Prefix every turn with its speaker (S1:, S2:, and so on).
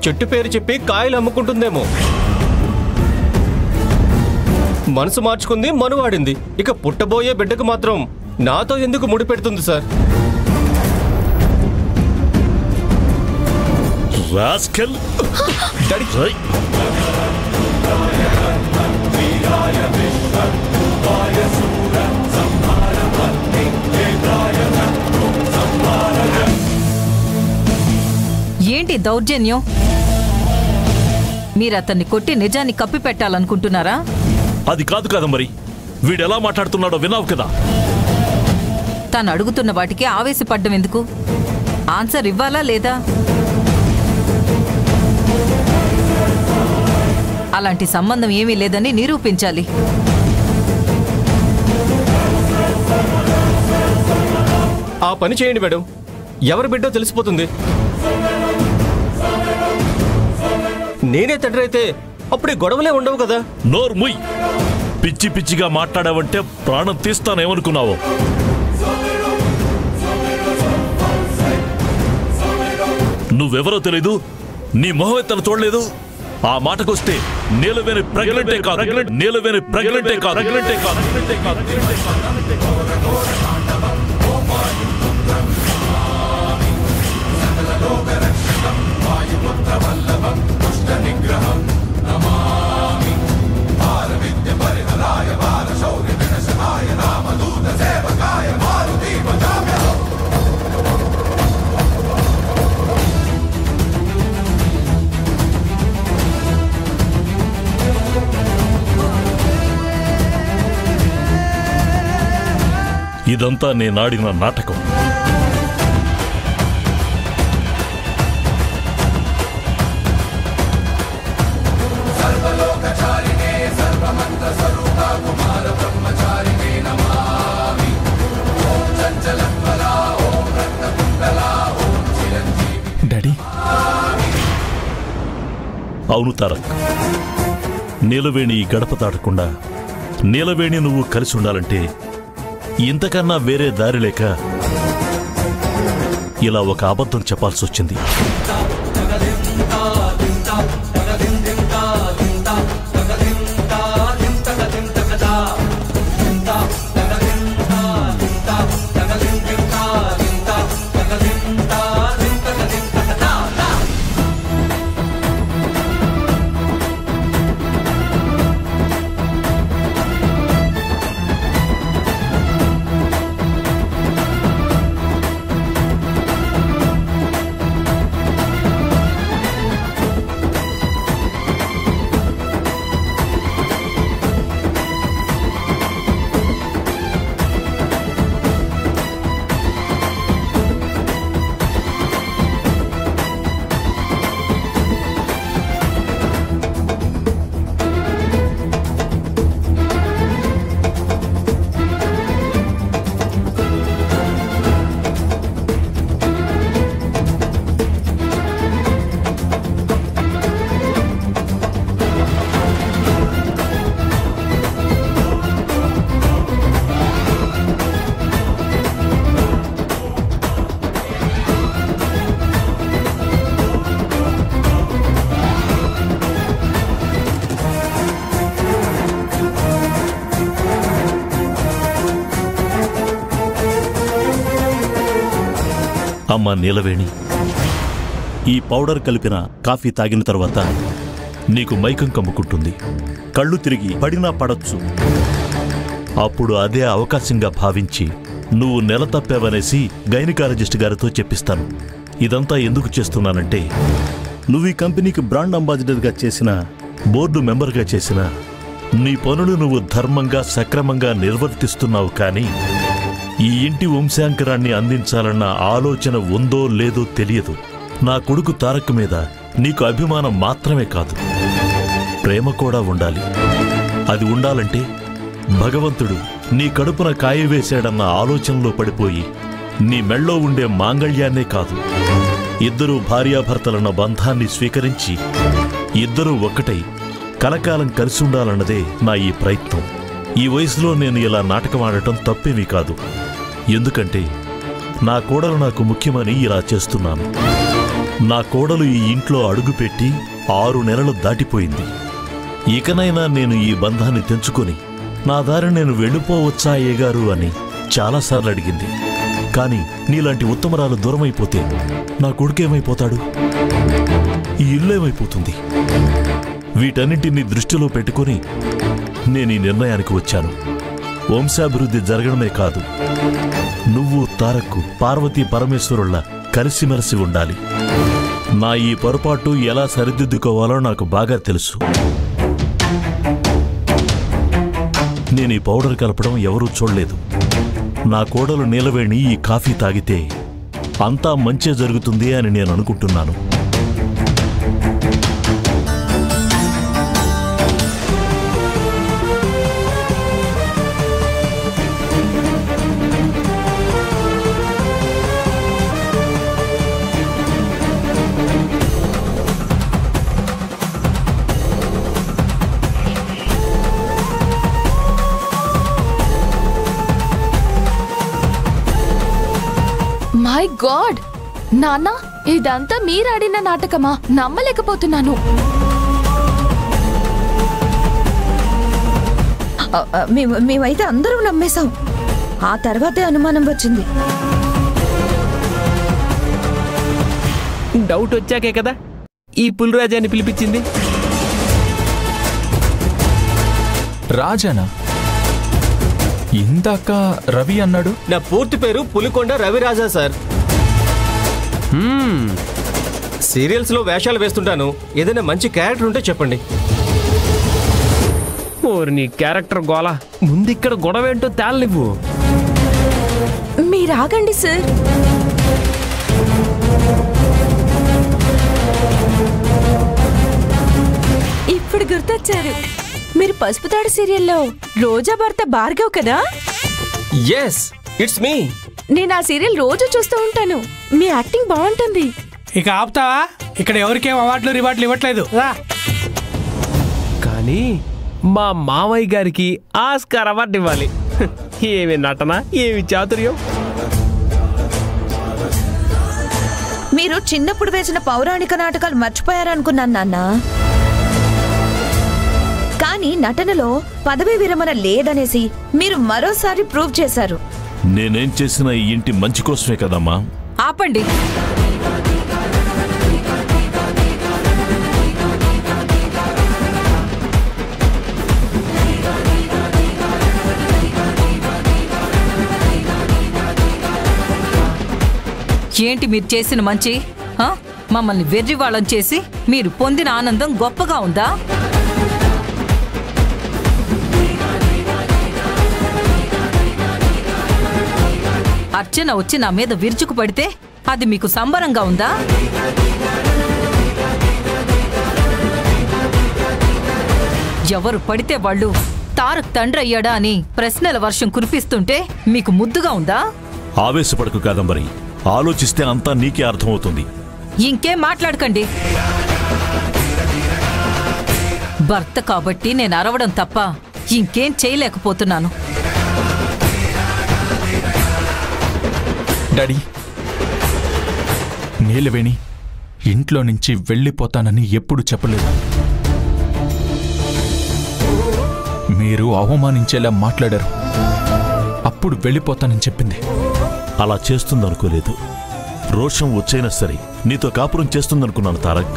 S1: చెట్టు పేరు చెప్పి కాయలు అమ్ముకుంటుందేమో. మనసు మార్చుకుంది, మనువాడింది. ఇక పుట్టబోయే బిడ్డకు మాత్రం నాతో ఎందుకు ముడిపెడుతుంది సార్?
S2: రాస్కెల్!
S3: ఏంటి దౌర్జన్యం? మీరు అతన్ని కొట్టి నిజాన్ని కప్పి పెట్టాలనుకుంటున్నారా?
S2: అది కాదు కదా. మరి వీడెలా మాట్లాడుతున్నాడో విన్నావు కదా.
S3: తను అడుగుతున్న వాటికి ఆవేశపడ్డం ఎందుకు? ఆన్సర్ ఇవ్వాలా లేదా? అలాంటి సంబంధం ఏమీ లేదని నిరూపించాలి.
S1: ఆ పని చేయండి మేడం. ఎవరి బిడ్డో తెలిసిపోతుంది. నేనే తండ్రి అయితే అప్పుడే గొడవలే ఉండవు కదా.
S2: నోర్ముయ్! పిచ్చి పిచ్చిగా మాట్లాడావంటే ప్రాణం తీస్తానేమనుకున్నావు? నువ్వెవరో తెలీదు, నీ మొహం ఎత్తను చూడలేదు. ఆ మాటకొస్తే నీలవేణి ప్రెగ్నెంటే కాదు. నీలవేణి ప్రెగ్నెంటే కాదు. ఇదంతా నేనాడిన నాటకం.
S1: డాడీ.
S2: అవును తారక్, నీలవేణి గడప దాటకుండా నీలవేణి నువ్వు కలిసి ఉండాలంటే ఇంతకన్నా వేరే దారి లేక ఇలా ఒక అబద్ధం చెప్పాల్సి వచ్చింది. అమ్మా నీలవేణి, ఈ పౌడర్ కలిపిన కాఫీ తాగిన తర్వాత నీకు మైకం కమ్ముకుంటుంది. కళ్ళు తిరిగి పడినా పడొచ్చు. అప్పుడు అదే అవకాశంగా భావించి నువ్వు నెల తప్పావనేసి గైనకాలజిస్ట్ గారితో చెప్పిస్తాను. ఇదంతా ఎందుకు చేస్తున్నానంటే, నువ్వు ఈ కంపెనీకి బ్రాండ్ అంబాసిడర్గా చేసిన, బోర్డు మెంబర్గా చేసిన నీ పనులు నువ్వు ధర్మంగా సక్రమంగా నిర్వర్తిస్తున్నావు. కానీ ఈ ఇంటి వంశాంకరాన్ని అందించాలన్న ఆలోచన ఉందో లేదో తెలియదు. నా కొడుకు తారక్ మీద నీకు అభిమానం మాత్రమే కాదు, ప్రేమ కూడా ఉండాలి. అది ఉండాలంటే భగవంతుడు నీ కడుపున కాయ వేశాడన్న ఆలోచనలో పడిపోయి నీ మెళ్ళో ఉండే మాంగళ్యాన్నే కాదు, ఇద్దరూ భార్యాభర్తలన్న బంధాన్ని స్వీకరించి ఇద్దరూ ఒక్కటై కలకాలం కలిసి ఉండాలన్నదే నా ఈ ప్రయత్నం. ఈ వయసులో నేను ఇలా నాటకం ఆడటం తప్పేమీ కాదు. ఎందుకంటే నా కోడలు నాకు ముఖ్యమని ఇలా చేస్తున్నాను. నా కోడలు ఈ ఇంట్లో అడుగుపెట్టి 6 నెలలు దాటిపోయింది. ఇకనైనా నేను ఈ బంధాన్ని తెంచుకొని నా దారి నేను వెళ్ళిపోవచ్చా అయ్యగారు అని చాలాసార్లు అడిగింది. కాని నీలాంటి ఉత్తమరాలు దూరమైపోతే నా కొడుకేమైపోతాడు? ఈ ఇల్లేమైపోతుంది? వీటన్నింటినీ దృష్టిలో పెట్టుకుని నేను ఈ నిర్ణయానికి వచ్చాను. వంశాభివృద్ధి జరగడమే కాదు, నువ్వు తారక్కు పార్వతీ పరమేశ్వరుళ్ళ కలిసిమెలిసి ఉండాలి. నా ఈ పొరపాటు ఎలా సరిదిద్దుకోవాలో నాకు బాగా తెలుసు. నేను ఈ పౌడర్ కలపడం ఎవరూ చూడలేదు. నా కోడలు నీలవేణి ఈ కాఫీ తాగితే అంతా మంచే జరుగుతుంది అని నేను అనుకుంటున్నాను.
S4: మై గాడ్ నాన్న, ఇదంతా మీరాడిన నాటకమా? నమ్మలేకపోతున్నాను.
S5: మేమైతే అందరూ నమ్మేశాం. ఆ తర్వాతే అనుమానం వచ్చింది.
S6: డౌట్ వచ్చాకే కదా ఈ పులిరాజాని పిలిపించింది.
S7: రాజానా? ఇందాక రవి అన్నాడు.
S1: నా పూర్తి పేరు పులికొండ రవిరాజా సార్. సీరియల్స్ లో వేషాలు వేస్తుంటాను. ఏదైనా మంచి క్యారెక్టర్ ఉంటే చెప్పండి.
S6: ఓరి నీ క్యారెక్టర్ గోలా, ముందిక్కడ గొడవ ఏంటో తేలనివ్వు.
S5: మీరాగండి సార్. ఇప్పుడు గుర్తొచ్చారు. మీరు పసుపుతాడు సీరియల్లో రోజా భర్త భార్గవ్ కదా?
S1: Yes, it's me.
S5: నేను ఆ సీరియల్ రోజు చూస్తూ ఉంటాను. మీ యాక్టింగ్ బాగుంటుంది.
S8: ఇక ఆపుతావా? ఇక్కడ ఎవరికేం అవార్డులు రివార్డులు ఇవ్వట్లేదు.
S6: కానీ మా మావయ్య గారికి ఆస్కార్ అవార్డు ఇవ్వాలి. ఏమి నటన, ఏమి చాతుర్యం.
S5: మీరు చిన్నప్పుడు వేసిన పౌరాణిక నాటకాలు మర్చిపోయారనుకున్నాను నాన్న. కానీ నటనలో పదవీ విరమణ లేదనేసి మీరు మరోసారి ప్రూవ్ చేశారు.
S2: నేనేం చేసినా ఈ ఇంటి మంచి కోసమే కదమ్మా.
S3: ఆపండి. ఏంటి మీరు చేసిన మంచి? మమ్మల్ని వెర్రివాళ్ళం చేసి మీరు పొందిన ఆనందం గొప్పగా ఉందా? అర్చన వచ్చి నా మీద విరుచుకు పడితే అది మీకు సంబరంగా ఉందా? ఎవరు పడితే వాళ్ళు తారక్ తండ్రి అయ్యాడా అని ప్రశ్నల వర్షం కురిపిస్తుంటే మీకు ముద్దుగా ఉందా?
S2: ఆవేశపడకు కాదంబరి, ఆలోచిస్తే అంతా నీకే అర్థమవుతుంది.
S3: ఇంకేం మాట్లాడకండి. భర్త కాబట్టి నేను అరవడం తప్ప ఇంకేం చేయలేకపోతున్నాను.
S7: డాడీ, నీలవేణి ఇంట్లో నుంచి వెళ్ళిపోతానని ఎప్పుడు చెప్పలేదు. మీరు అవమానించేలా మాట్లాడారు. అప్పుడు వెళ్ళిపోతానని చెప్పింది.
S2: అలా చేస్తుందనుకోలేదు. రోషం వచ్చైనా సరే నీతో కాపురం చేస్తుందనుకున్నాను తారక్.